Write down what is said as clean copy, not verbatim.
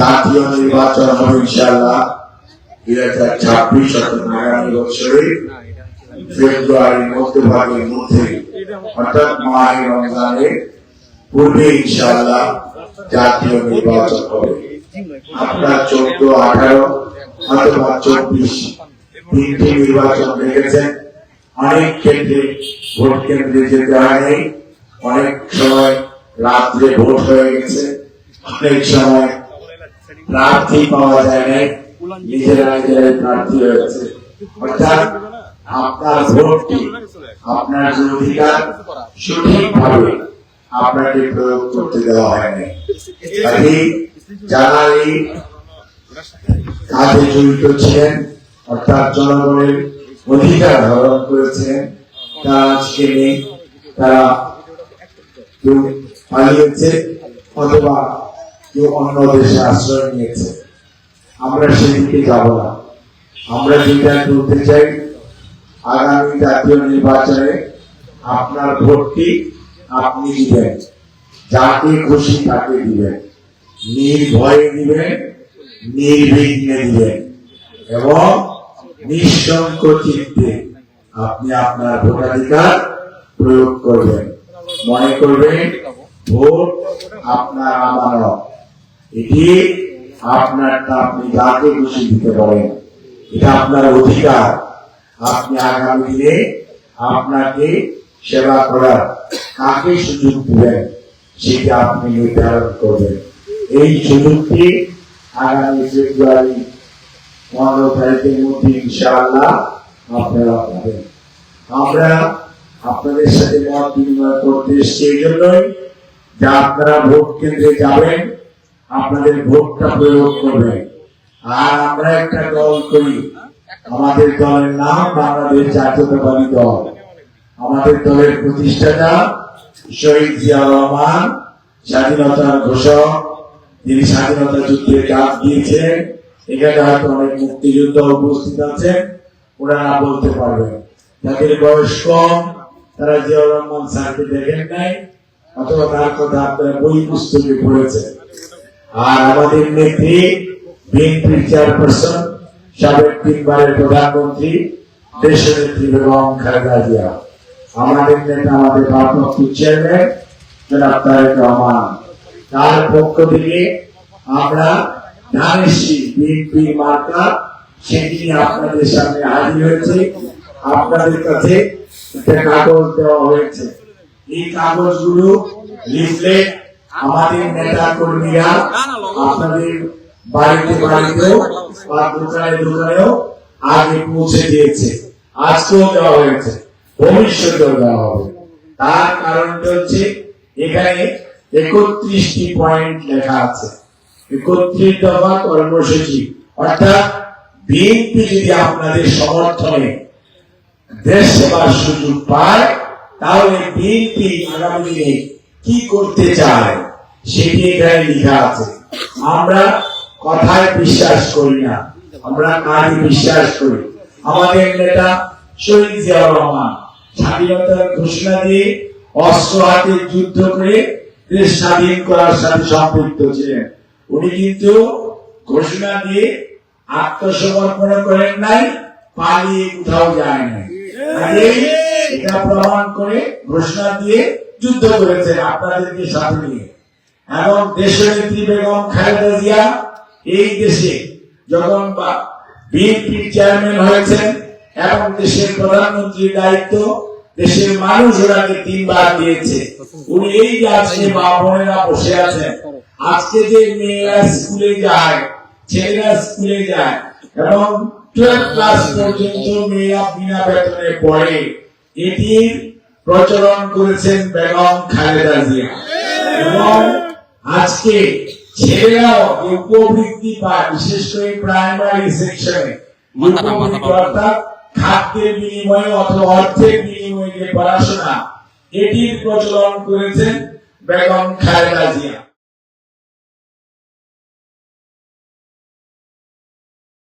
জাতীয় নির্বাচন হবে ইনশাআল্লাহ 2026 আগামী বছরে ফেব্রুয়ারির মধ্যভাগের মধ্যে অর্থাৎ মাহে রমজানের পূর্বে ইনশাআল্লাহ জাতীয় নির্বাচন হবে। আপনার 14, 18 অথবা 24 তিনটি নির্বাচন দেখেছেন। অনেক ক্ষেত্রে ভোট কেন্দ্রে যেতে হয়নি, অনেক সময় রাত্রে ভোট হয়ে গেছে, অনেক সময় প্রার্থী পাওয়া যায় নাই, নিজেরাই প্রার্থী হয়েছে। অর্থাৎ আপনার ভোটটি, আপনার যে অধিকার সঠিকভাবে আপনাকে প্রয়োগ করতে দেওয়া হয়নি। যারা এই কাজে জড়িত ছিলেন অর্থাৎ জনগণের অধিকার হরণ করেছেন, তারা আজকে নেই, তারা কেউ পালিয়েছে অথবা কেউ অন্য দেশে আশ্রয় নিয়েছে। আমরা সেদিকে যাব না। আমরা যেটা বলতে চাই, আগামী জাতীয় নির্বাচনে আপনার ভোটটি আপনি দিবেন, যাকে খুশি তাকে দিবেন, নির্ভয়ে দিবেন, নির্বিঘ্নে দিবেন এবং নিঃশঙ্ক চিত্তে আপনি আপনার ভোটাধিকার প্রয়োগ করবেন। মনে করবেন ভোট আপনার আমানত, এটি আপনারটা, আপনি যাকে খুশি দিতে পারেন, এটা আপনার অধিকার। আপনি আগামী দিনে আপনাকে সেবা করার কাকে সুযোগ দিবেন সেটা আপনি নির্ধারণ করবেন। এই সুযোগটি আগামী ফেব্রুয়ারি 15 তারিখের মধ্যে ইনশাআল্লাহ আপনারা পাবেন। আমরা আপনাদের সাথে মত বিনিময় করতে এসেছি এই জন্যই যে আপনারা ভোট কেন্দ্রে যাবেন, আপনাদের ভোটটা প্রয়োগ করবেন। আর আমরা একটা দল করি, আমাদের দলের নাম বাংলাদেশ জাতীয়তাবাদী দল। আমাদের দলের প্রতিষ্ঠাতা শহীদ জিয়াউর রহমান, স্বাধীনতার ঘোষক, যিনি স্বাধীনতা যুদ্ধে ডাক দিয়েছিলেন। এখানে হয়তো অনেক মুক্তিযোদ্ধা উপস্থিত আছেন, ওনারা বলতে পারবেন। যাদের বয়স কম, তারা জিয়াউর রহমান স্যারকে দেখেন নাই অথবা তার কথা আপনারা বই পুস্তকে পড়েছেন। আর আমাদের নেত্রী, বিএনপির চেয়ারপারসন, সাবেক 3 বারের প্রধানমন্ত্রী, দেশনেত্রী বেগম খালেদা জিয়া, আমাদের নেতা, আমাদের ভারপ্রাপ্ত চেয়ারম্যান জনাব তারেক রহমান, তার পক্ষ থেকে আমরা ধানেশী বিএনপি মার্কা সেটি আপনাদের সামনে হাজির হয়েছে। আপনাদের কাছে একটা কাগজ দেওয়া হয়েছে। এই কাগজগুলো লিফলেট আমাদের নেতা কর্মীরা আপনাদের বাড়িতে বাড়িতেও বা দোকানে দোকানেও আগে পৌঁছে দিয়েছে। আজকেও দেওয়া হয়েছে, ভবিষ্যতেও দেওয়া হবে। তার কারণটা হচ্ছে এখানে 31টি পয়েন্ট লেখা আছে, 31 দফা কর্মসূচি। অর্থাৎ বিএনপি যদি আপনাদের সমর্থনে দেশ সেবার সুযোগ পায়, তাহলে বিএনপি আগামী দিনে কি করতে চায় সেটি এখানে লেখা আছে। আমরা কথায় বিশ্বাস করি না, আমরা কাজে বিশ্বাস করি। আমাদের নেতা শহীদ জিয়াউর রহমান স্বাধীনতার ঘোষণা দিয়ে অস্ত্র হাতে যুদ্ধ করে দেশ স্বাধীন করার সাথে সম্পৃক্ত ছিলেন। উনি কিন্তু ঘোষণা দিয়ে আত্মসমর্পণ করেন নাই, পালিয়ে কোথাও যায় নাই। এটা প্রমাণ করে ঘোষণা দিয়ে যুদ্ধ করেছেন আপনাদেরকে সাথে নিয়ে। এবং দেশনেত্রী বেগম খালেদা জিয়া এই দেশে যখন বিএনপির চেয়ারম্যান হয়েছেন এবং দেশের প্রধানমন্ত্রীর দায়িত্ব দেশের মানুষ ওনাকে 3 বার দিয়েছে। উনি এই যে আজকে মা বোনেরা বসে আছেন, আজকে যে মেয়েরা স্কুলে যায়, ছেলেরা স্কুলে যায় এবং 12 ক্লাস পর্যন্ত মেয়েরা বিনা বেতনে পড়ে, এটির প্রচলন করেছেন বেগম খালেদা জিয়া। এবং আজকে ছেলেরাও উপবৃত্তি পায়, বিশেষ করে প্রাইমারি সেকশনে উপবৃত্তি, অর্থাৎ খাদ্যের বিনিময়ে অথবা অর্থের বিনিময়ে পড়াশোনা, এটির প্রচলন করেছেন বেগম খালেদা জিয়া।